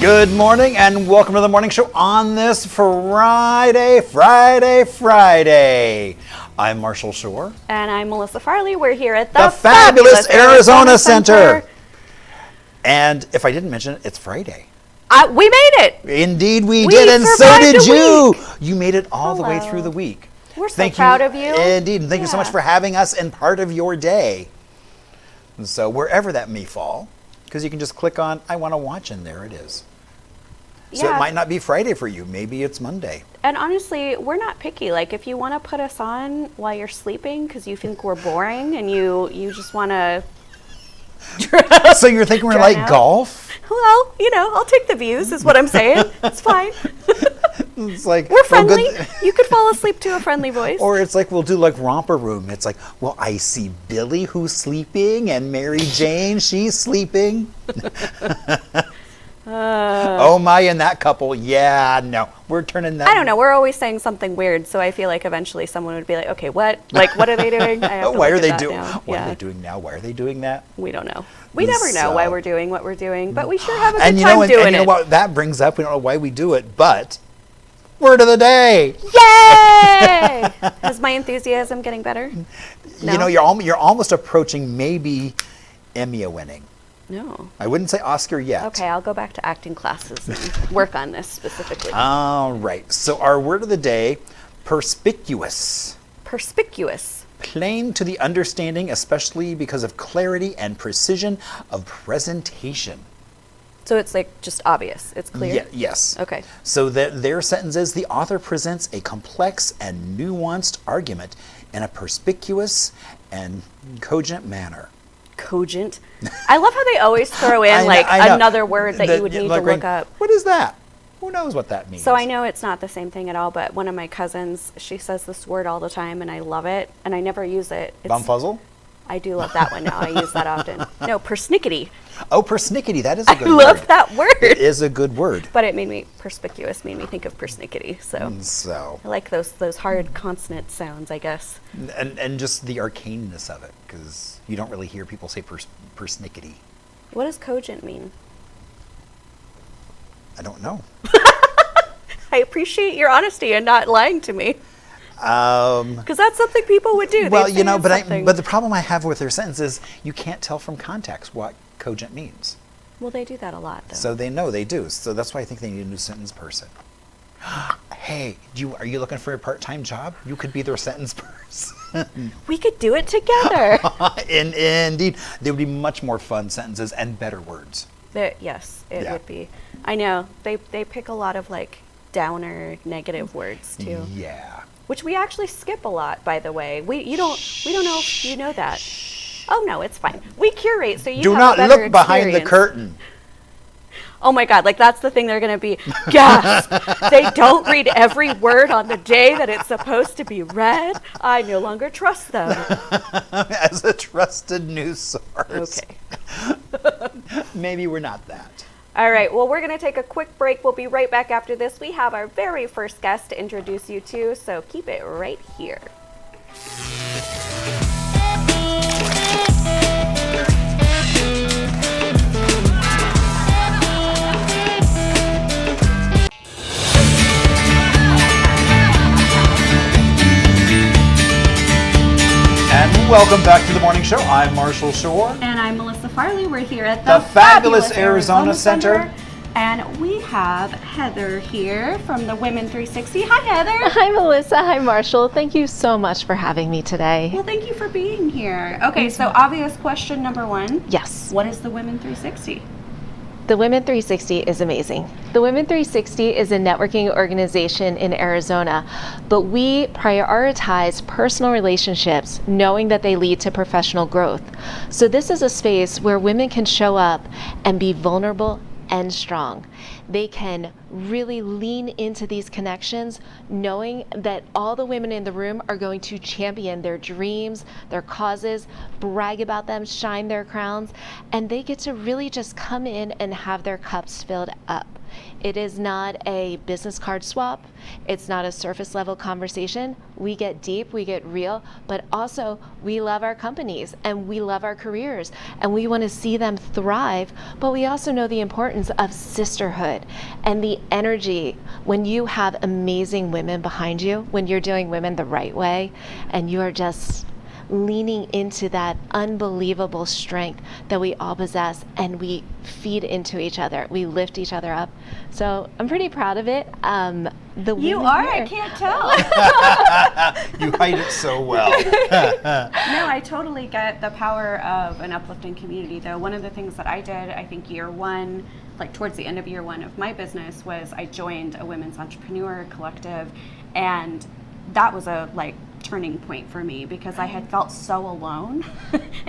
Good morning and welcome to the morning show on this Friday. I'm Marshall Shore. And I'm Melissa Farley. We're here at the fabulous Arizona Center. And if I didn't mention it, it's Friday. We made it. Indeed we did, and so did you. You made it all the way through the week. We're so proud of you. Indeed, and thank you so much for having us and part of your day. And so wherever that may fall, because you can just click on I want to watch and there it is. So it might not be Friday for you. Maybe it's Monday. And honestly, we're not picky. Like if you want to put us on while you're sleeping because you think we're boring and you just want to. So you're thinking we're like golf? Well, I'll take the views is what I'm saying. It's fine. It's like we're friendly. You could fall asleep to a friendly voice. Or it's like we'll do like Romper Room. It's like, well, I see Billy who's sleeping and Mary Jane, she's sleeping. Oh my, and that couple, no, we're turning that. I don't know. We're always saying something weird, so I feel like eventually someone would be like, "Okay, what? Like, what are they doing? I have to why are they doing? What are they doing now? Why are they doing that? We don't know. We never know why we're doing what we're doing, but we sure have a good time doing it. And you know what that brings up? We don't know why we do it, but word of the day. Yay! Is my enthusiasm getting better? No? You're almost approaching maybe Emmy winning. No. I wouldn't say Oscar yet. Okay, I'll go back to acting classes and work on this specifically. All right. So our word of the day, perspicuous. Perspicuous. Plain to the understanding, especially because of clarity and precision of presentation. So it's like just obvious. It's clear? Yes. Okay. So their sentence is, the author presents a complex and nuanced argument in a perspicuous and cogent manner. Cogent. I love how they always throw in another word that you would need to look up. What is that? Who knows what that means? So I know it's not the same thing at all, but one of my cousins, she says this word all the time and I love it and I never use it. Bumfuzzle? I do love that one now. I use that often. No, persnickety. Oh, persnickety. That is a good word. I love that word. It is a good word. But it made me think of persnickety. So I like those hard consonant sounds, I guess. And just the arcaneness of it, because you don't really hear people say persnickety. What does cogent mean? I don't know. I appreciate your honesty and not lying to me. Because that's something people would do. Well, but the problem I have with their sentence is you can't tell from context what cogent means. Well, they do that a lot, though. So they do. So that's why I think they need a new sentence person. Hey, are you looking for a part-time job? You could be their sentence person. We could do it together. Indeed. They would be much more fun sentences and better words. Yes, it would be. I know. They pick a lot of downer, negative words, too. Yeah. Which we actually skip a lot, by the way. We don't know if you know that. Oh no, it's fine. We curate, so you do have not a better look experience. Behind the curtain. Oh my God, that's the thing they're going to be. Gasp! They don't read every word on the day that it's supposed to be read. I no longer trust them. As a trusted news source. Okay. Maybe we're not that. All right, well, we're going to take a quick break. We'll be right back after this. We have our very first guest to introduce you to, so keep it right here. And welcome back to the morning show. I'm Marshall Shore. And I'm Melissa Farley. We're here at the fabulous Arizona Center. And we have Heather here from the Women 360. Hi, Heather. Hi, Melissa. Hi, Marshall. Thank you so much for having me today. Well, thank you for being here. Okay, so obvious question number one. Yes. What is the Women 360? The Women 360 is amazing. The Women 360 is a networking organization in Arizona, but we prioritize personal relationships, knowing that they lead to professional growth. So this is a space where women can show up and be vulnerable and strong. They can really lean into these connections, knowing that all the women in the room are going to champion their dreams, their causes, brag about them, shine their crowns, and they get to really just come in and have their cups filled up. It is not a business card swap. It's not a surface level conversation. We get deep, we get real, but also we love our companies and we love our careers and we want to see them thrive. But we also know the importance of sisterhood and the energy when you have amazing women behind you, when you're doing women the right way and you are just leaning into that unbelievable strength that we all possess, and we feed into each other. We lift each other up. So I'm pretty proud of it. You are? Here. I can't tell. You hide it so well. No, I totally get the power of an uplifting community, though. One of the things that I did, I think year one, like towards the end of year one of my business, was I joined a women's entrepreneur collective, and that was a turning point for me because I had felt so alone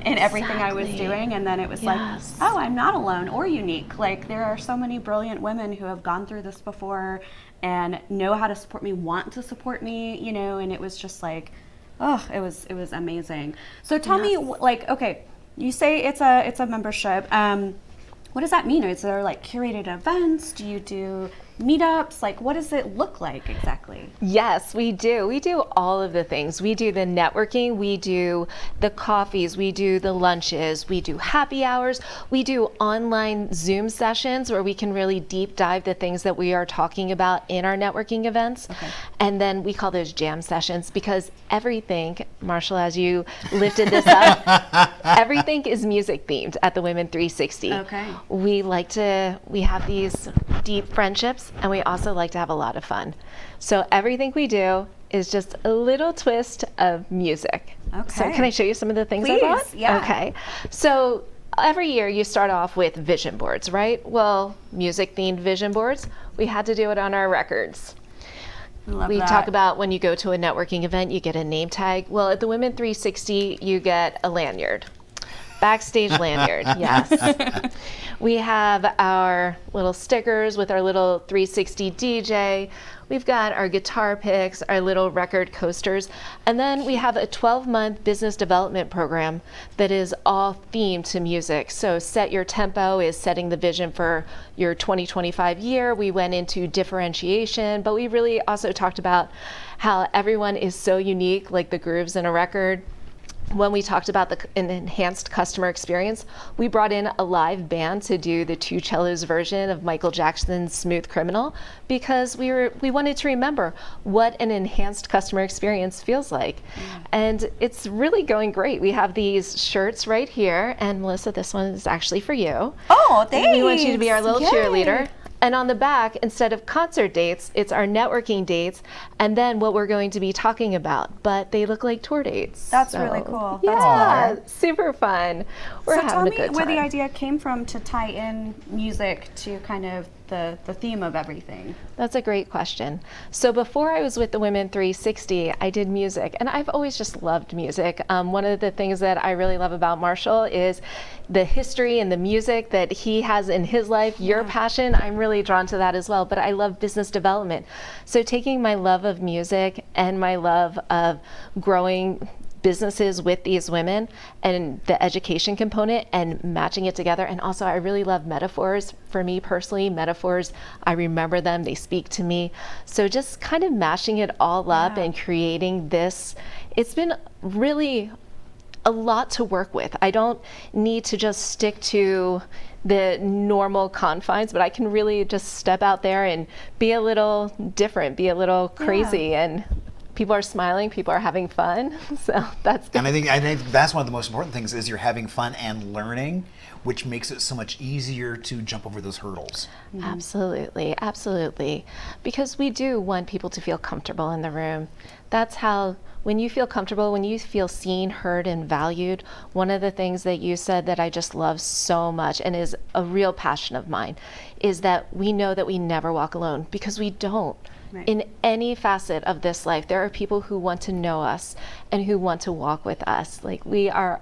in everything I was doing, and then it was oh, I'm not alone or unique. Like, there are so many brilliant women who have gone through this before and know how to support me, want to support me, and it was just it was amazing. So tell me, okay, you say it's a membership. What does that mean? Is there curated events? Do you do meetups? What does it look like exactly? Yes, we do. We do all of the things. We do the networking, we do the coffees, we do the lunches, we do happy hours, we do online Zoom sessions where we can really deep dive the things that we are talking about in our networking events. Okay. And then we call those jam sessions because everything, Marshall, as you lifted this up, everything is music themed at the Women 360. Okay. We have these deep friendships, and we also like to have a lot of fun. So everything we do is just a little twist of music. Okay. So can I show you some of the things Please, I brought? yeah. Okay. So every year you start off with vision boards, right? Well, music themed vision boards, we had to do it on our records. We talk about when you go to a networking event, you get a name tag. Well, at the Women 360, you get a lanyard. Backstage lanyard, yes. We have our little stickers with our little 360 DJ. We've got our guitar picks, our little record coasters. And then we have a 12-month business development program that is all themed to music. So Set Your Tempo is setting the vision for your 2025 year. We went into differentiation, but we really also talked about how everyone is so unique, like the grooves in a record. When we talked about an enhanced customer experience, we brought in a live band to do the two cellos version of Michael Jackson's Smooth Criminal because we wanted to remember what an enhanced customer experience feels like. And it's really going great. We have these shirts right here, and Melissa, this one is actually for you. Oh, thanks. We want you to be our little cheerleader. And on the back, instead of concert dates, it's our networking dates and then what we're going to be talking about. But they look like tour dates. That's really cool. Yeah, That's super fun. We're having a good time. So tell me where the idea came from to tie in music to kind of the theme of everything. That's a great question. So before I was with the Women 360, I did music, and I've always just loved music. One of the things that I really love about Marshall is the history and the music that he has in his life. Your passion, I'm really drawn to that as well, but I love business development. So taking my love of music and my love of growing businesses with these women and the education component and matching it together. And also I really love metaphors. For me personally, metaphors, I remember them, they speak to me. So just kind of mashing it all up and creating this, it's been really a lot to work with. I don't need to just stick to the normal confines, but I can really just step out there and be a little different, be a little crazy, and people are smiling, people are having fun, so that's good. And I think that's one of the most important things is you're having fun and learning, which makes it so much easier to jump over those hurdles. Absolutely, absolutely. Because we do want people to feel comfortable in the room. That's how, when you feel comfortable, when you feel seen, heard, and valued, one of the things that you said that I just love so much and is a real passion of mine is that we know that we never walk alone, because we don't. Right. In any facet of this life, there are people who want to know us and who want to walk with us. Like, we are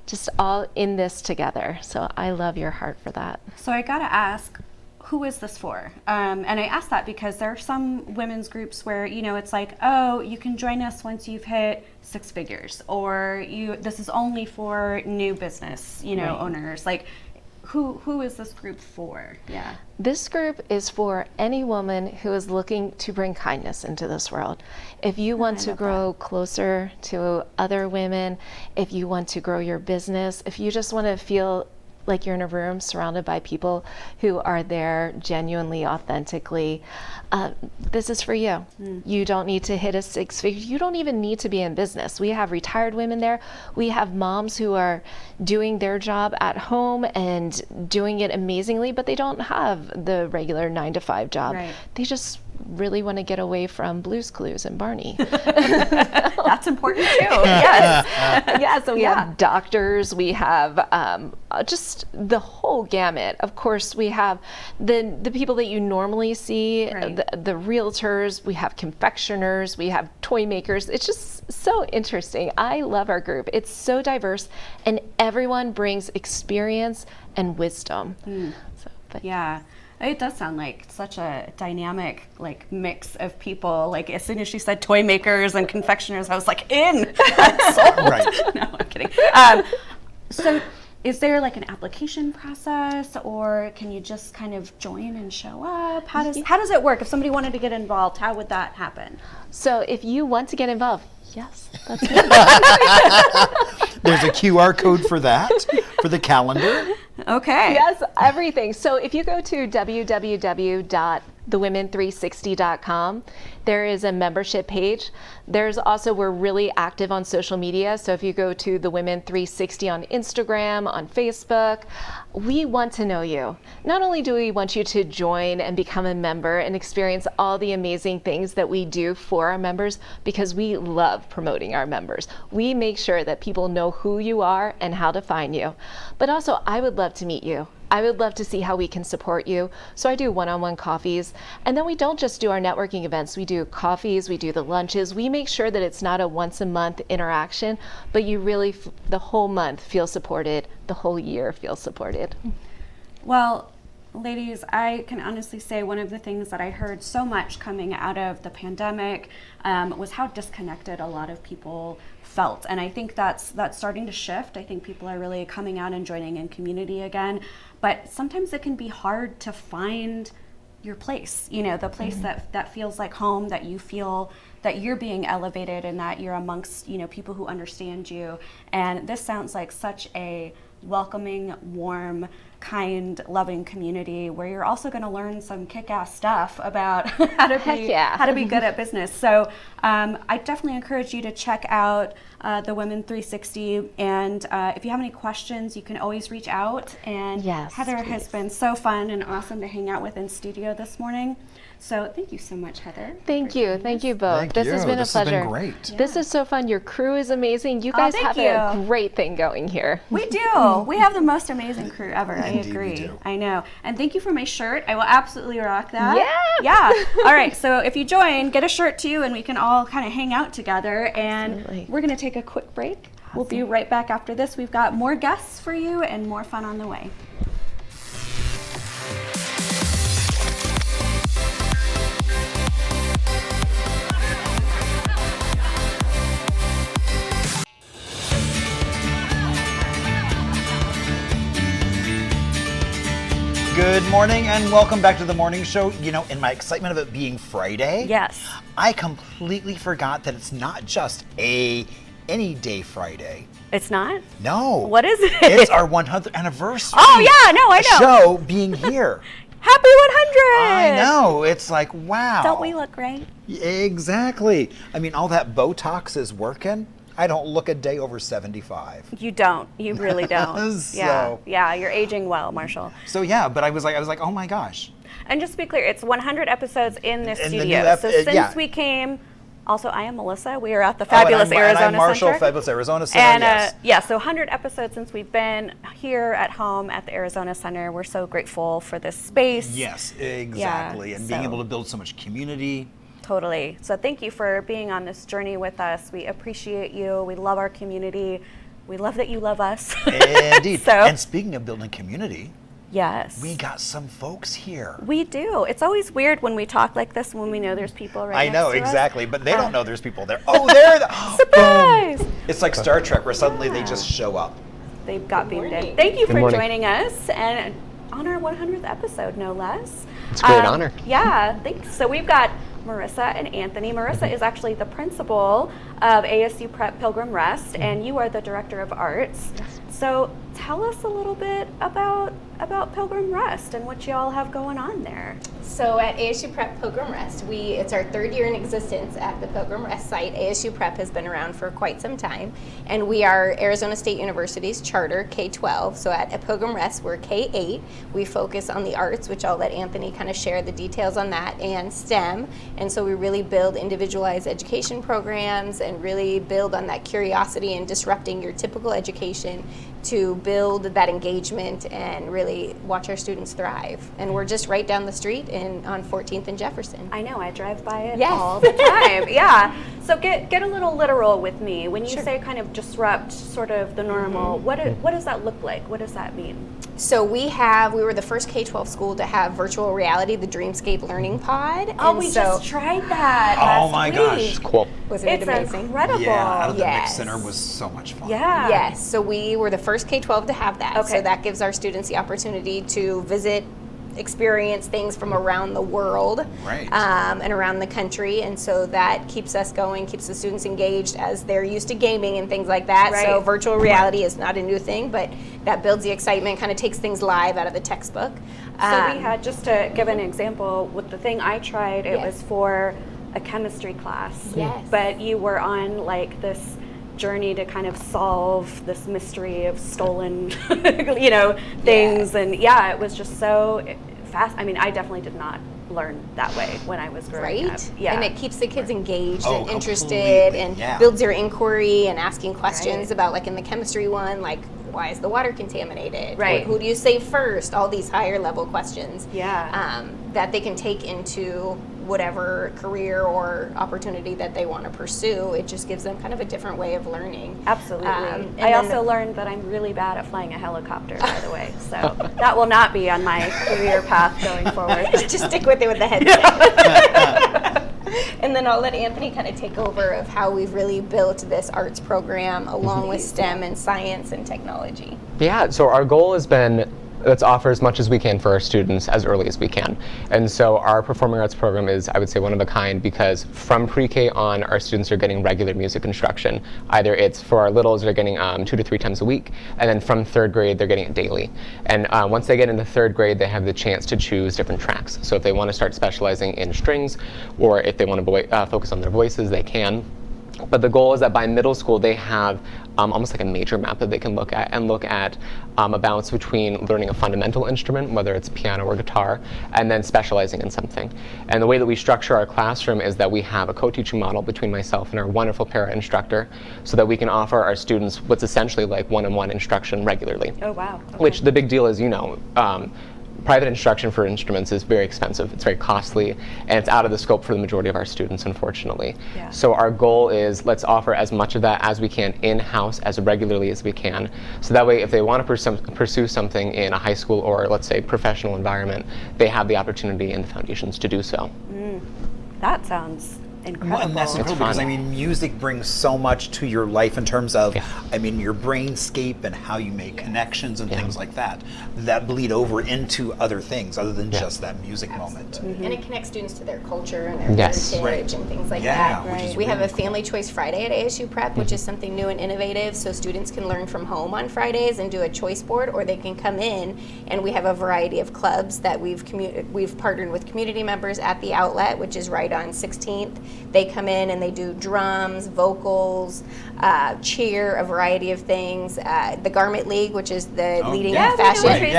just all in this together. So I love your heart for that. So I gotta ask, who is this for? And I ask that because there are some women's groups where, it's like, oh, you can join us once you've hit 6 figures, or this is only for new business, owners. Like, who is this group for? Yeah. This group is for any woman who is looking to bring kindness into this world. If you want to grow closer to other women, if you want to grow your business, if you just want to feel like you're in a room surrounded by people who are there genuinely, authentically, this is for you. You don't need to hit a 6 figure. You don't even need to be in business. We have retired women there. We have moms who are doing their job at home and doing it amazingly, but they don't have the regular 9-to-5 job. Right. They just really want to get away from Blue's Clues and Barney. That's important too. Yes. Yeah, so we have doctors, we have just the whole gamut. Of course, we have the people that you normally see, the realtors, we have confectioners, we have toy makers. It's just so interesting. I love our group. It's so diverse, and everyone brings experience and wisdom. Yeah. It does sound like such a dynamic like mix of people. Like as soon as she said toy makers and confectioners, I was like, I'm sold. Right. No, I'm kidding. So is there like an application process, or can you just kind of join and show up? How does it work? If somebody wanted to get involved, how would that happen? So if you want to get involved, yes, that's it. There's a QR code for that, for the calendar. Okay. Yes, everything. So if you go to www.thewomen360.com, there is a membership page. There's also, we're really active on social media. So if you go to The Women 360 on Instagram, on Facebook, we want to know you. Not only do we want you to join and become a member and experience all the amazing things that we do for our members, because we love promoting our members. We make sure that people know who you are and how to find you. But also, I would love to meet you. I would love to see how we can support you. So I do one-on-one coffees. And then we don't just do our networking events. We do coffees, we do the lunches. We make sure that it's not a once a month interaction, but you really, the whole month feel supported, the whole year feel supported. Well, ladies, I can honestly say one of the things that I heard so much coming out of the pandemic was how disconnected a lot of people felt. And I think that's starting to shift. I think people are really coming out and joining in community again. But sometimes it can be hard to find your place, the place that feels like home, that you feel that you're being elevated and that you're amongst, people who understand you. And this sounds like such a welcoming, warm, kind, loving community where you're also going to learn some kick-ass stuff about how to be good at business. So I definitely encourage you to check out the Women 360, and if you have any questions, you can always reach out. And Heather has been so fun and awesome to hang out with in studio this morning. So thank you so much, Heather. Thank you both. This has been a pleasure. This has been great. Yeah. This is so fun. Your crew is amazing. You guys have a great thing going here. We do. We have the most amazing crew ever. Indeed, I agree. I know. And thank you for my shirt. I will absolutely rock that. Yeah. All right. So if you join, get a shirt too, and we can all kind of hang out together. And we're going to take a quick break. Awesome. We'll be right back after this. We've got more guests for you and more fun on the way. Good morning and welcome back to the morning show. In my excitement of it being Friday, I completely forgot that it's not just any day Friday. It's not? No. What is it? It's our 100th anniversary. Oh yeah, no, I know. Show being here. Happy 100! I know. It's like, wow. Don't we look great? Exactly. I mean, all that Botox is working. I don't look a day over 75. You don't. You really don't. Yeah, you're aging well, Marshall. So yeah, but I was like, oh my gosh. And just to be clear, it's 100 episodes in this studio. So since we came, also I am Melissa. We are at the fabulous Arizona and I'm Marshall, Center. fabulous Arizona Center. And so 100 episodes since we've been here at home at the Arizona Center. We're so grateful for this space. Yes, exactly. And being able to build so much community. Totally. So thank you for being on this journey with us. We appreciate you. We love our community. We love that you love us. Indeed. And speaking of building community, we got some folks here. We do. It's always weird when we talk like this when we know there's people right next to us. I know, exactly. But they don't know there's people there. Oh, Surprise! It's like Star Trek where suddenly they just show up. they got Good beamed morning. in. Thank you Good for morning. joining us, and on our 100th episode, no less. It's a great honor. Yeah, thanks. So we've got Marissa and Anthony. Marissa is actually the principal of ASU Prep Pilgrim Rest, and you are the director of arts. Yes. So tell us a little bit about Pilgrim Rest and what y'all have going on there. So at ASU Prep Pilgrim Rest, it's our 3rd year in existence at the Pilgrim Rest site. ASU Prep has been around for quite some time, and we are Arizona State University's charter K-12. So at Pilgrim Rest, we're K-8. We focus on the arts, which I'll let Anthony kind of share the details on that, and STEM. And so we really build individualized education programs and really build on that curiosity and disrupting your typical education to build that engagement and really watch our students thrive. And we're just right down the street on 14th and Jefferson. I know, I drive by it Yes. all the time. Yeah. So get a little literal with me. When you Sure. say kind of disrupt sort of the normal, what does that look like? What does that mean? So we were the first K-12 school to have virtual reality, the Dreamscape Learning Pod. Oh, And we so just tried that Oh last my week. gosh. Cool. wasn't it It's amazing? incredible. Yeah, out of the Mix Yes. Center was so much fun. Yeah. Yes, so we were the first K-12 to have that. Okay. So that gives our students the opportunity to visit, experience things from around the world, Right. and around the country, and so that keeps us going, keeps the students engaged as they're used to gaming and things like that. So Right. virtual reality is not a new thing, but that builds the excitement, kind of takes things live out of the textbook. So we had, just to give an example, with the thing I tried, it Yes. was for a chemistry class. Yes. But you were on like this journey to kind of solve this mystery of stolen, things. Yes. And yeah, it was just so fast. I mean, I definitely did not learn that way when I was growing up. Right? Yeah. And it keeps the kids engaged Oh, and interested completely, and yeah. builds your inquiry and asking questions Right. about, like in the chemistry one, like why is the water contaminated? Right. Who do you save first? All these higher level questions. Yeah. That they can take into whatever career or opportunity that they want to pursue. It just gives them kind of a different way of learning. Absolutely. And I then also learned that I'm really bad at flying a helicopter, by the way. So that will not be on my career path going forward. just stick with it with the headset. And then I'll let Anthony kind of take over of how we've really built this arts program along with STEM and science and technology. Yeah, so our goal has been let's offer as much as we can for our students as early as we can. And so our performing arts program is, I would say, one of a kind because from pre-K on, our students are getting regular music instruction. Either it's for our littles, they're getting 2 to 3 times a week, and then from 3rd grade, they're getting it daily. And once they get into 3rd grade, they have the chance to choose different tracks. So if they want to start specializing in strings, or if they want to focus on their voices, they can. But the goal is that by middle school, they have almost like a major map that they can look at and look at a balance between learning a fundamental instrument, whether it's piano or guitar, and then specializing in something. And the way that we structure our classroom is that we have a co-teaching model between myself and our wonderful para instructor so that we can offer our students what's essentially like one-on-one instruction regularly. Oh, wow. Okay. Which the big deal is, private instruction for instruments is very expensive, it's very costly, and it's out of the scope for the majority of our students, unfortunately. Yeah. So our goal is let's offer as much of that as we can in-house as regularly as we can. So that way if they want to pursue something in a high school or let's say professional environment, they have the opportunity and the foundations to do so. That sounds incredible. Well, and that's incredible because, music brings so much to your life in terms of, your brainscape and how you make connections and things like that bleed over into other things other than just that music moment. And it connects students to their culture and their heritage and things like that. Which is We have really a Family Choice Friday at ASU Prep, which is something new and innovative, so students can learn from home on Fridays and do a choice board, or they can come in, and we have a variety of clubs that we've partnered with community members at the outlet, which is right on 16th. They come in and they do drums, vocals, cheer, a variety of things. The Garment League, which is the leading fashion.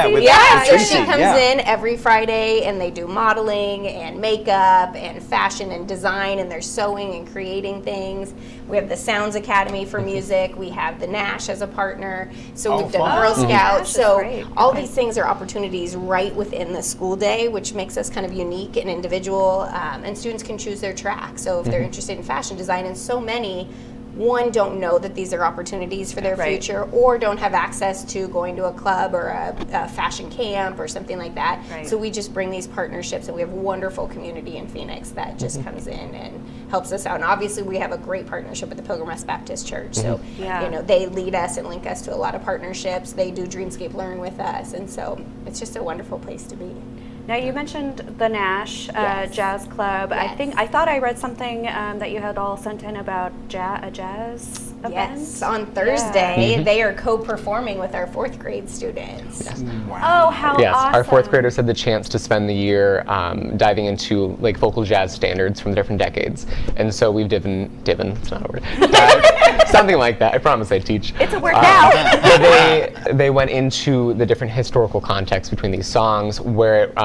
So she comes in every Friday and they do modeling and makeup and fashion and design, and they're sewing and creating things. We have the Sounds Academy for music. We have the Nash as a partner. So we've done Girl Scouts. So all these things are opportunities right within the school day, which makes us kind of unique and individual. And students can choose their track. So if they're interested in fashion design, and so many don't know that these are opportunities for their future, or don't have access to going to a club or a fashion camp or something like that. So we just bring these partnerships, and we have a wonderful community in Phoenix that just comes in and helps us out. And obviously we have a great partnership with the Pilgrim Baptist Church. So, Yeah. you know, they lead us and link us to a lot of partnerships. They do Dreamscape Learn with us. And so it's just a wonderful place to be. Now you mentioned the Nash Yes. Jazz Club. Yes. I thought I read something that you had all sent in about a jazz event. Yes, on Thursday, they are co-performing with our 4th grade students. Yes. Oh, how Yes, awesome! our 4th graders had the chance to spend the year diving into like vocal jazz standards from different decades, and so we've divin, it's not a word, something like that. I promise I teach. It's a word now. But they went into the different historical context between these songs, where it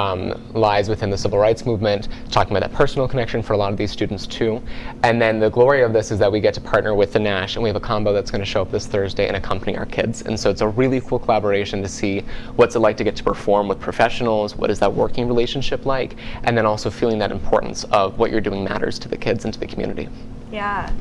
lies within the civil rights movement, talking about that personal connection for a lot of these students too. And then the glory of this is that we get to partner with the Nash, and we have a combo that's going to show up this Thursday and accompany our kids. And so it's a really cool collaboration to see what's it like to get to perform with professionals, what is that working relationship like, and then also feeling that importance of what you're doing matters to the kids and to the community. Yeah.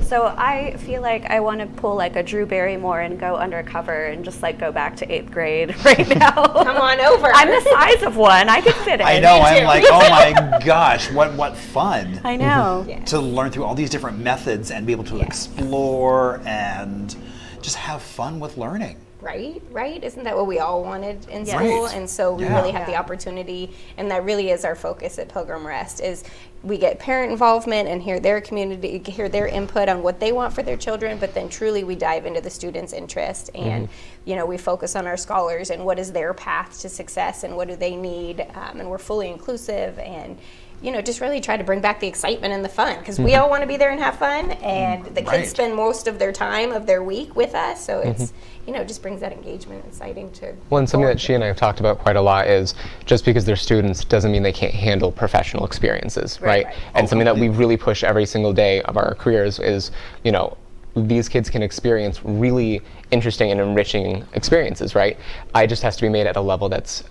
So I feel like I want to pull like a Drew Barrymore and go undercover and just like go back to 8th grade right now. Come on over. I'm the size of one. I could fit in. I know. I'm like, oh my gosh, what fun. I know. Yeah. To learn through all these different methods and be able to explore and just have fun with learning. Right? Isn't that what we all wanted in Yes. school? Right. And so we Yeah. really have the opportunity, and that really is our focus at Pilgrim Rest, is we get parent involvement and hear their community, hear their input on what they want for their children, but then truly we dive into the students' interest, and you know, we focus on our scholars and what is their path to success and what do they need, and we're fully inclusive, and you know, just really try to bring back the excitement and the fun, because we all want to be there and have fun, and the kids Right. spend most of their time of their week with us, so it's, you know, just brings that engagement and exciting to. Well, and something that she and I have talked about quite a lot is just because they're students doesn't mean they can't handle professional experiences, right? And something that we really push every single day of our careers is, you know, these kids can experience really interesting and enriching experiences, right? It just has to be made at a level that's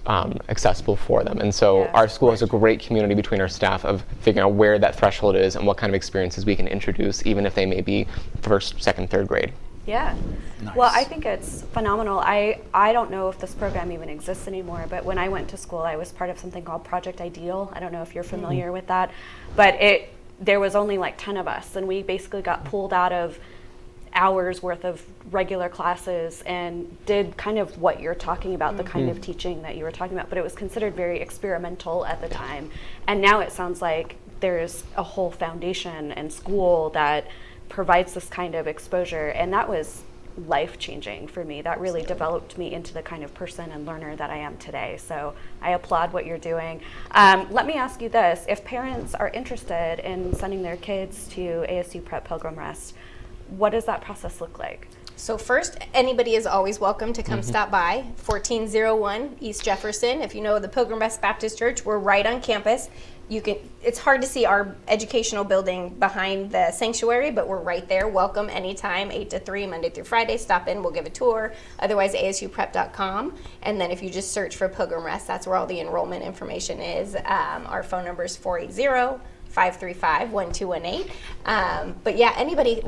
accessible for them. And so Yeah. our school has a great community between our staff of figuring out where that threshold is and what kind of experiences we can introduce, even if they may be 1st, 2nd, 3rd grade. Yeah. Nice. Well, I think it's phenomenal. I don't know if this program even exists anymore, but when I went to school, I was part of something called Project Ideal. I don't know if you're familiar with that, but there was only like 10 of us, and we basically got pulled out of hours worth of regular classes and did kind of what you're talking about, the kind of teaching that you were talking about, but it was considered very experimental at the time. And now it sounds like there's a whole foundation and school that provides this kind of exposure, and that was life-changing for me. That really developed me into the kind of person and learner that I am today. So I applaud what you're doing. Let me ask you this: if parents are interested in sending their kids to ASU Prep Pilgrim Rest, what does that process look like? So first, anybody is always welcome to come stop by, 1401 East Jefferson. If you know the Pilgrim Baptist Church, we're right on campus. It's hard to see our educational building behind the sanctuary, but we're right there. Welcome anytime, 8 to 3, Monday through Friday. Stop in, we'll give a tour. Otherwise, asuprep.com. And then if you just search for Pilgrim Rest, that's where all the enrollment information is. Our phone number is 480-535-1218. But yeah, anybody,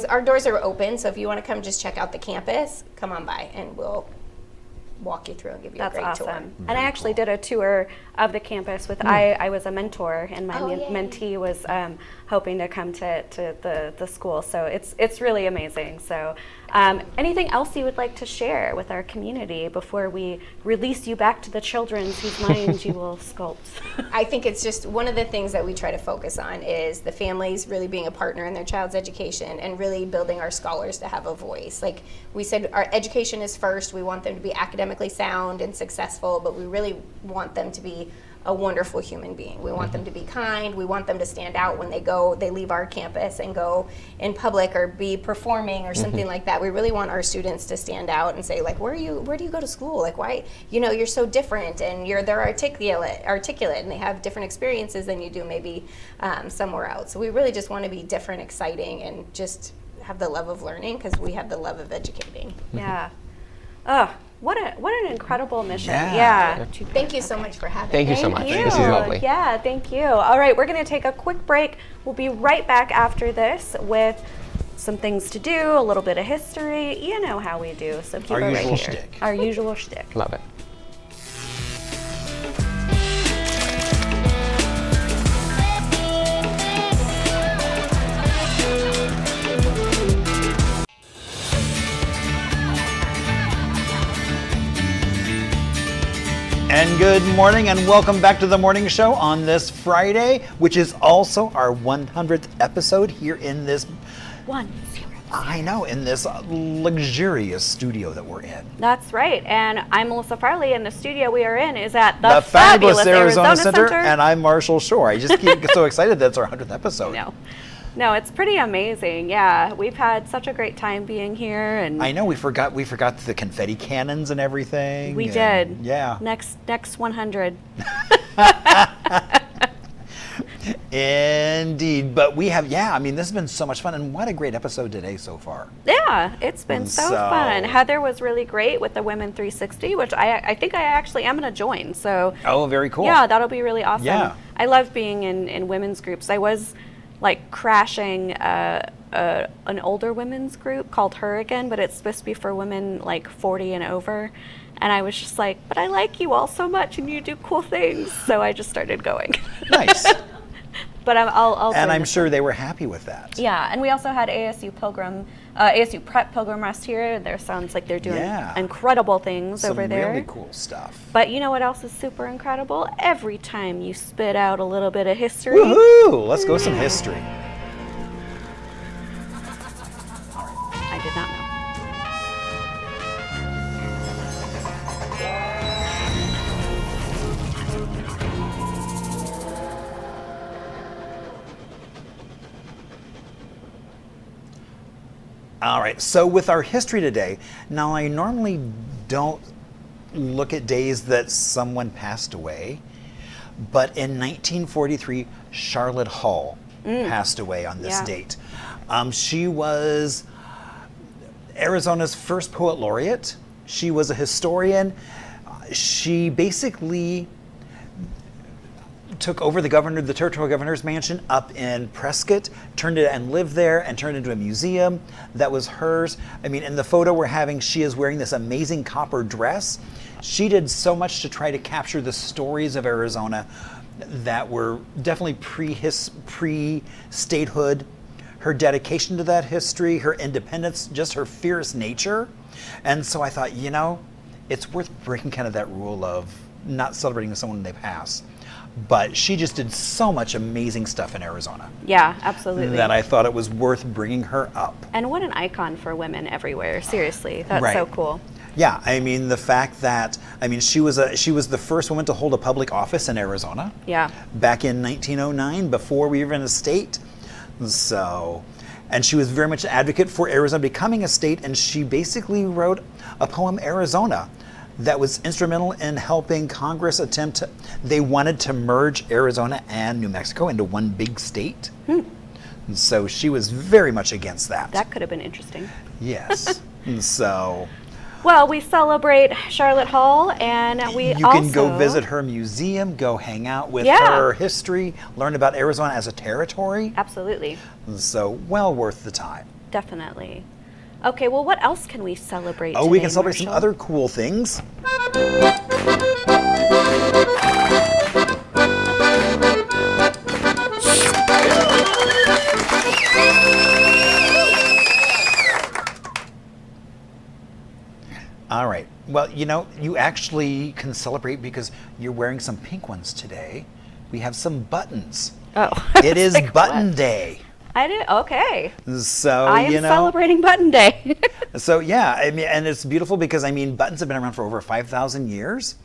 our doors are open, so if you want to come just check out the campus, come on by and we'll walk you through and give you That's a great awesome. tour. And I actually did a tour of the campus with, I was a mentor, and my yay. mentee was hoping to come to the school. So it's really amazing. So anything else you would like to share with our community before we release you back to the children whose minds you will sculpt? I think it's just one of the things that we try to focus on is the families really being a partner in their child's education and really building our scholars to have a voice. Like we said, our education is first. We want them to be academically sound and successful, but we really want them to be a wonderful human being. We want them to be kind. We want them to stand out when they leave our campus and go in public or be performing or something like that. We really want our students to stand out and say, like, where do you go to school? Like, why, you're so different, and they're articulate, and they have different experiences than you do maybe somewhere else. So we really just want to be different, exciting, and just have the love of learning, because we have the love of educating. Yeah. Oh, what an incredible mission. Yeah. Thank you so much for having me. Thank you so much. This is lovely. Yeah, thank you. All right, we're going to take a quick break. We'll be right back after this with some things to do, a little bit of history. You know how we do, so keep Our it right usual here. shtick. Our usual shtick. Love it. Good morning and welcome back to the morning show on this Friday, which is also our 100th episode here in this, 1-0. I know, in this luxurious studio that we're in. That's right. And I'm Melissa Farley, and the studio we are in is at The fabulous Arizona Center, and I'm Marshall Shore. I just get so excited that it's our 100th episode. No, it's pretty amazing. Yeah, we've had such a great time being here, and I know we forgot the confetti cannons and everything. We did. Yeah. Next 100. Indeed, but we have, I mean, this has been so much fun, and what a great episode today so far. Yeah, it's been so fun. Heather was really great with the Women 360, which I think I actually am going to join. So. Oh, very cool. Yeah, that'll be really awesome. Yeah. I love being in women's groups. I was like crashing an older women's group called Her Again, but it's supposed to be for women like 40 and over. And I was just like, but I like you all so much, and you do cool things. So I just started going. Nice. But I'll and I'm sure they were happy with that. Yeah, and we also had ASU Prep Pilgrim Rest here. There sounds like they're doing incredible things over there. Some really cool stuff. But you know what else is super incredible? Every time you spit out a little bit of history. Woohoo! Let's go some history. I did not know. All right, so with our history today, now I normally don't look at days that someone passed away, but in 1943, Charlotte Hall passed away on this date. She was Arizona's first poet laureate. She was a historian. She basically took over the territorial governor's mansion up in Prescott, turned it and lived there and turned it into a museum that was hers. I mean, in the photo we're having, she is wearing this amazing copper dress. She did so much to try to capture the stories of Arizona that were definitely pre-statehood, her dedication to that history, her independence, just her fierce nature. And so I thought, you know, it's worth breaking kind of that rule of not celebrating someone when they pass. But she just did so much amazing stuff in Arizona. Yeah, absolutely. That I thought it was worth bringing her up. And what an icon for women everywhere. Seriously, that's so cool. Yeah, I mean the fact that she was the first woman to hold a public office in Arizona. Yeah. Back in 1909, before we were in a state. So, and she was very much an advocate for Arizona becoming a state, and she basically wrote a poem, Arizona, that was instrumental in helping Congress they wanted to merge Arizona and New Mexico into one big state. And so she was very much against that. That could have been interesting. Yes. And so. Well, we celebrate Charlotte Hall, and you can go visit her museum, go hang out with her history, learn about Arizona as a territory. Absolutely. And so, well worth the time. Definitely. Okay, well, what else can we celebrate today, we can celebrate Marshall? some other cool things. All right. Well, you know, you actually can celebrate because you're wearing some pink ones today. We have some buttons. Oh. It is Button Day. I did. Okay. So I am celebrating Button Day. So yeah, I mean, and it's beautiful because buttons have been around for over 5,000 years,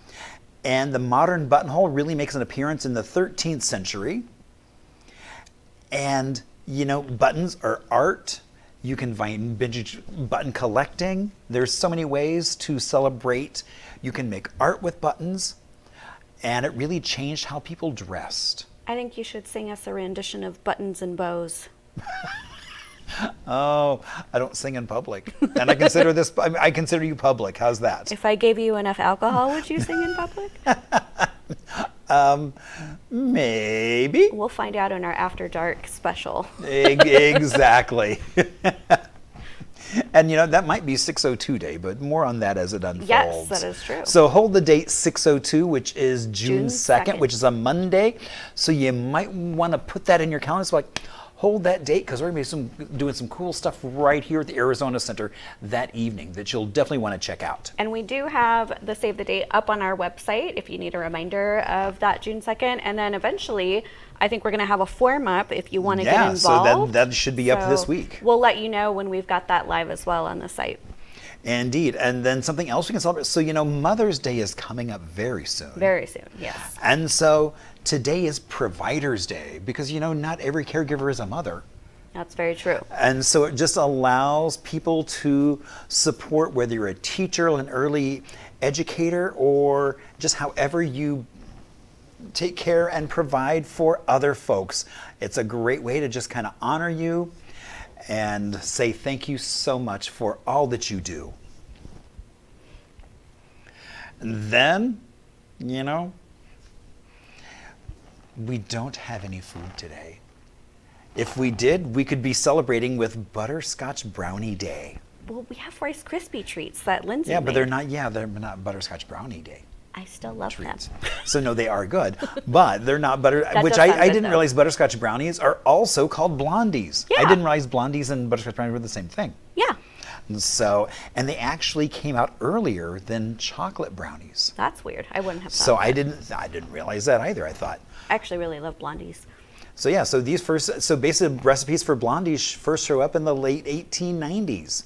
and the modern buttonhole really makes an appearance in the 13th century. And you know, buttons are art. You can find vintage button collecting. There's so many ways to celebrate. You can make art with buttons, and it really changed how people dressed. I think you should sing us a rendition of Buttons and Bows. Oh, I don't sing in public. And I consider you public. How's that? If I gave you enough alcohol, would you sing in public? Maybe. We'll find out in our After Dark special. Exactly. And you know, that might be 602 Day, but more on that as it unfolds. Yes, that is true. So hold the date 602, which is June 2nd, which is a Monday. So you might want to put that in your calendar. It's like, hold that date because we're going to be doing some cool stuff right here at the Arizona Center that evening that you'll definitely want to check out. And we do have the save the date up on our website if you need a reminder of that June 2nd. And then eventually, I think we're going to have a form up if you want to get involved. So that should be up this week. We'll let you know when we've got that live as well on the site. Indeed. And then something else we can celebrate. So, Mother's Day is coming up very soon. Very soon, yes. And so today is Provider's Day because, not every caregiver is a mother. That's very true. And so it just allows people to support, whether you're a teacher, an early educator, or just however you take care and provide for other folks. It's a great way to just kind of honor you and say thank you so much for all that you do. And then, we don't have any food today. If we did, we could be celebrating with Butterscotch Brownie Day. Well, we have Rice Krispie treats that Lindsay Yeah, but made. they're not Butterscotch Brownie Day. I still love Treats. them. So no, they are good, but they're not That which does sound I good, didn't though. realize butterscotch brownies are also called blondies. I Yeah. didn't realize blondies and butterscotch brownies were the same thing. Yeah, And they actually came out earlier than chocolate brownies. that's weird. I wouldn't have thought So that. I didn't realize that either. I thought. I actually really love blondies. So yeah, so basically recipes for blondies first show up in the late 1890s.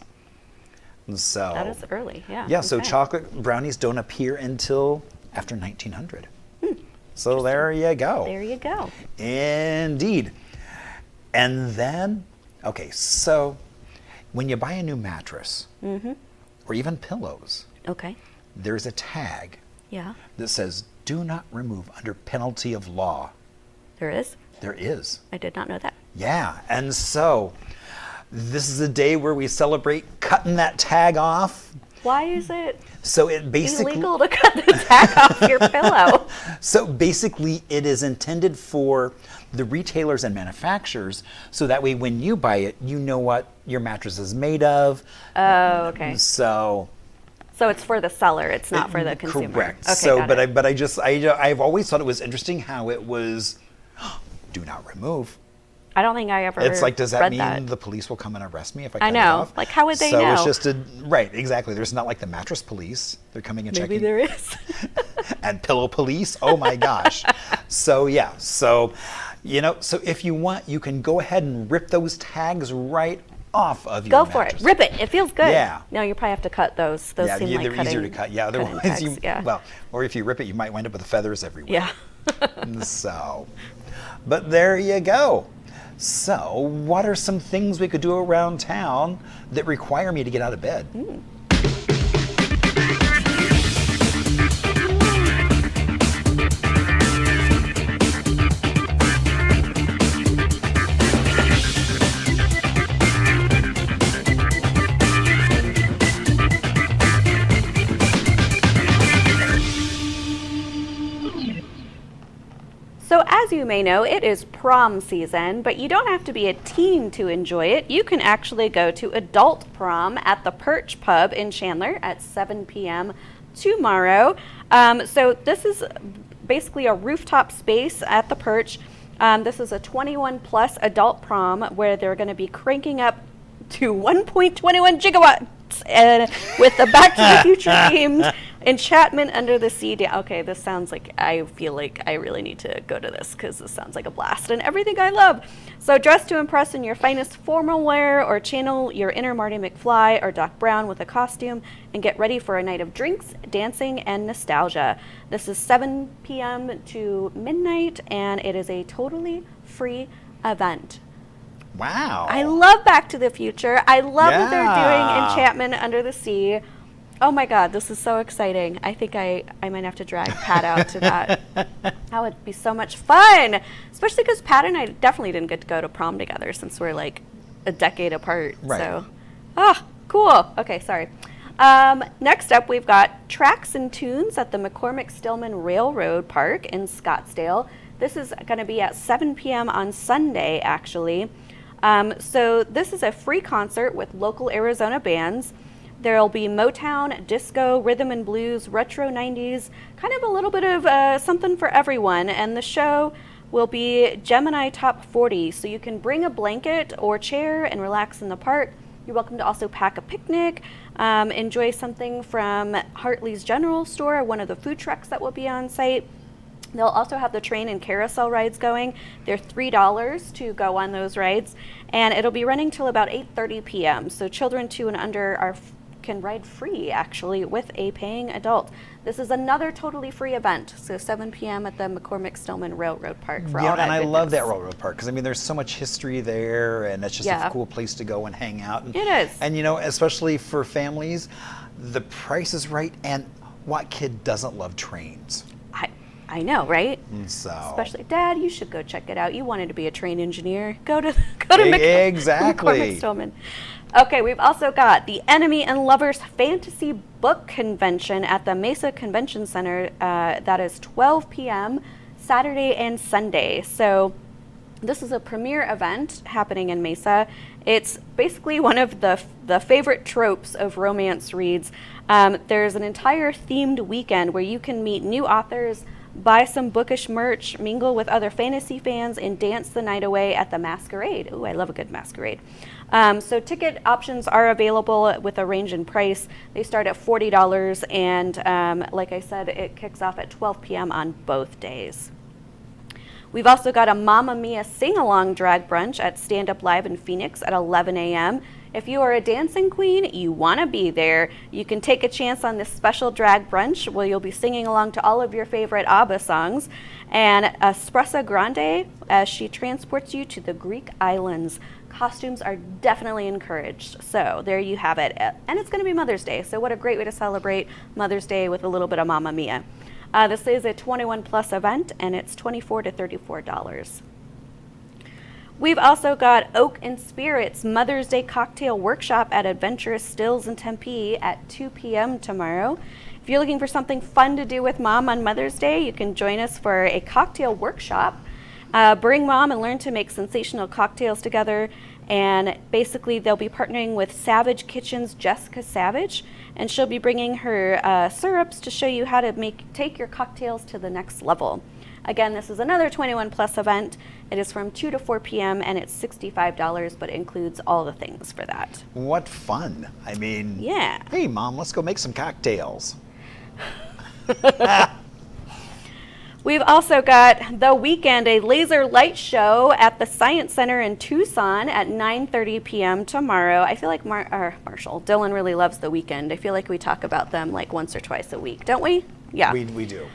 And so That is early, yeah. Yeah, so okay. chocolate brownies don't appear until after 1900. So there you go. There you go. Indeed. And then, okay, so when you buy a new mattress or even pillows, Okay. there's a tag Yeah, that says, do not remove under penalty of law. there is. There is. I did not know that. Yeah, and so this is a day where we celebrate cutting that tag off. Why is it So it basically illegal to cut the tag off your pillow? So basically, it is intended for the retailers and manufacturers, so that way when you buy it, you know what your mattress is made of. Oh, okay. So So it's for the seller. It's not for the consumer. correct. Okay, So, got but it. I've always thought it was interesting how it was, do not remove. I don't think I ever. It's like, does that read mean that. the police will come and arrest me if I cut I it know. off? Like, how would they so know? it's just right, exactly. There's not like the mattress police. They're coming and Maybe checking. there is. And pillow police. Oh my gosh. So yeah. So, so if you want, you can go ahead and rip those tags right off of your Go for mattress. it. Rip it. It feels good. Yeah. No, you probably have to cut those. Those Yeah, seem like they're easier to cutting- cut. Yeah, cutting otherwise tags, yeah. well, or if you rip it, you might wind up with feathers everywhere. Yeah. So, but there you go. So, what are some things we could do around town that require me to get out of bed? So as you may know, it is prom season, but you don't have to be a teen to enjoy it. You can actually go to adult prom at the Perch Pub in Chandler at 7 p.m. tomorrow. So this is basically a rooftop space at the Perch. This is a 21 plus adult prom where they're going to be cranking up to 1.21 gigawatts and with the Back to the Future themed enchantment under the sea. Okay, this sounds like, I feel like I really need to go to this because this sounds like a blast and everything I love. So dress to impress in your finest formal wear or channel your inner Marty McFly or Doc Brown with a costume and get ready for a night of drinks, dancing, and nostalgia. This is 7 p.m. to midnight and it is a totally free event. Wow. I love Back to the Future. I love that they're Yeah. doing Enchantment Under the Sea. Oh my God, this is so exciting. I think I might have to drag Pat out to that. That would be so much fun. Especially because Pat and I definitely didn't get to go to prom together since we're like a decade apart. Right. So, cool. Okay, sorry. Next up, we've got Tracks and Tunes at the McCormick-Stillman Railroad Park in Scottsdale. This is going to be at 7 p.m. on Sunday, actually. So this is a free concert with local Arizona bands. There'll be Motown, disco, rhythm and blues, retro 90s, kind of a little bit of something for everyone. And the show will be Gemini Top 40. So you can bring a blanket or chair and relax in the park. You're welcome to also pack a picnic, enjoy something from Hartley's General Store, one of the food trucks that will be on site. They'll also have the train and carousel rides going. They're $3 to go on those rides, and it'll be running till about 8:30 p.m. So children 2 and under can ride free, actually, with a paying adult. This is another totally free event, so 7 p.m. at the McCormick-Stillman Railroad Park for all that and I goodness. love that Railroad Park because, I mean, there's so much history there, and it's just a cool place to go and hang out. And, it is. And, you know, especially for families, the price is right, and what kid doesn't love trains? I know, right? So. Especially, Dad, you should go check it out. You wanted to be a train engineer. Go to Exactly. McCormick-Stillman. Okay, we've also got the Enemy and Lovers Fantasy Book Convention at the Mesa Convention Center. That is 12 p.m. Saturday and Sunday. So this is a premier event happening in Mesa. It's basically one of the favorite tropes of romance reads. There's an entire themed weekend where you can meet new authors, buy some bookish merch, mingle with other fantasy fans, and dance the night away at the masquerade. Ooh, I love a good masquerade. So ticket options are available with a range in price. They start at $40, and like I said, it kicks off at 12 p.m. on both days. We've also got a Mamma Mia sing-along drag brunch at Stand Up Live in Phoenix at 11 a.m. If you are a dancing queen, you want to be there, you can take a chance on this special drag brunch where you'll be singing along to all of your favorite ABBA songs and Espressa Grande as she transports you to the Greek islands. Costumes are definitely encouraged. So there you have it. And it's going to be Mother's Day, so what a great way to celebrate Mother's Day with a little bit of Mamma Mia. This is a 21 plus event, and it's $24 to $34. We've also got Oak and Spirits Mother's Day Cocktail Workshop at Adventurous Stills in Tempe at 2 p.m. tomorrow. If you're looking for something fun to do with Mom on Mother's Day, you can join us for a cocktail workshop. Bring Mom and learn to make sensational cocktails together. And basically, they'll be partnering with Savage Kitchen's Jessica Savage, and she'll be bringing her syrups to show you how to take your cocktails to the next level. Again, this is another 21 plus event. It is from 2 to 4 p.m. and it's $65, but includes all the things for that. What fun. I mean, yeah. Hey, Mom, let's go make some cocktails. We've also got The Weekend, a laser light show at the Science Center in Tucson at 9:30 p.m. tomorrow. I feel like Dylan really loves The Weekend. I feel like we talk about them like once or twice a week, don't we? Yeah. We do.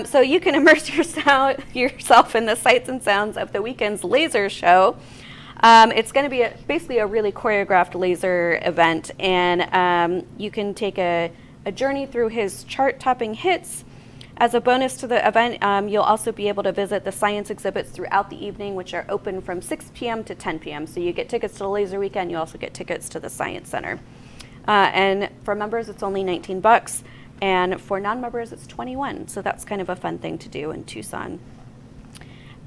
So you can immerse yourself in the sights and sounds of The Weekend's laser show. It's going to be basically a really choreographed laser event, and you can take a journey through his chart-topping hits. As a bonus to the event, you'll also be able to visit the science exhibits throughout the evening, which are open from 6 p.m. to 10 p.m. So you get tickets to the Laser Weekend, you also get tickets to the Science Center. And for members, it's only $19, and for non-members, it's $21. So that's kind of a fun thing to do in Tucson.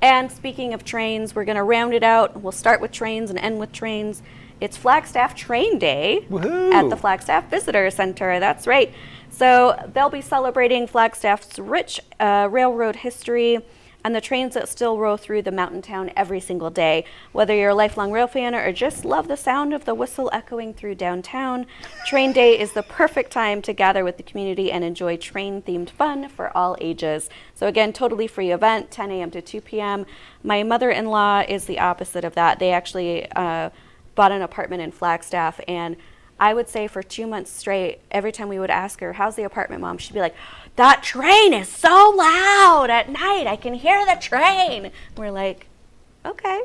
And speaking of trains, we're going to round it out. We'll start with trains and end with trains. It's Flagstaff Train Day at the Flagstaff Visitor Center. That's right. So they'll be celebrating Flagstaff's rich railroad history and the trains that still roll through the mountain town every single day. Whether you're a lifelong rail fan or just love the sound of the whistle echoing through downtown, Train Day is the perfect time to gather with the community and enjoy train-themed fun for all ages. So again, totally free event, 10 a.m. to 2 p.m. My mother-in-law is the opposite of that. They actually bought an apartment in Flagstaff, and I would say for 2 months straight, every time we would ask her, how's the apartment, Mom? She'd be like, that train is so loud at night. I can hear the train. We're like, okay,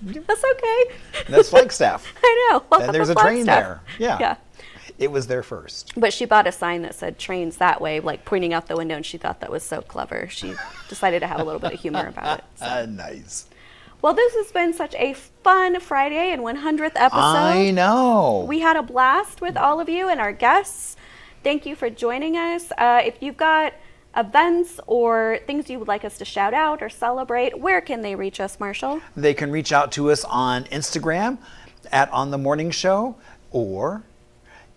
that's okay. That's Flagstaff. I know. Welcome And there's to a train Flagstaff. there. Yeah. It was there first. But she bought a sign that said trains that way, like pointing out the window, and she thought that was so clever. She decided to have a little bit of humor about it. So. Nice. Well, this has been such a fun Friday and 100th episode. I know. We had a blast with all of you and our guests. Thank you for joining us. If you've got events or things you would like us to shout out or celebrate, where can they reach us, Marshall? They can reach out to us on Instagram at On The Morning Show or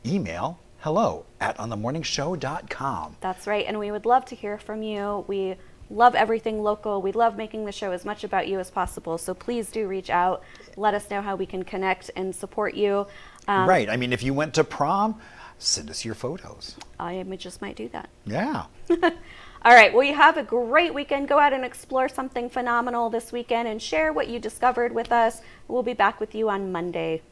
email hello@onthemorningshow.com. That's right, and we would love to hear from you. We love everything local. We love making the show as much about you as possible. So please do reach out. Let us know how we can connect and support you. Right. I mean, if you went to prom, send us your photos. I just might do that. Yeah. All right. Well, you have a great weekend. Go out and explore something phenomenal this weekend and share what you discovered with us. We'll be back with you on Monday.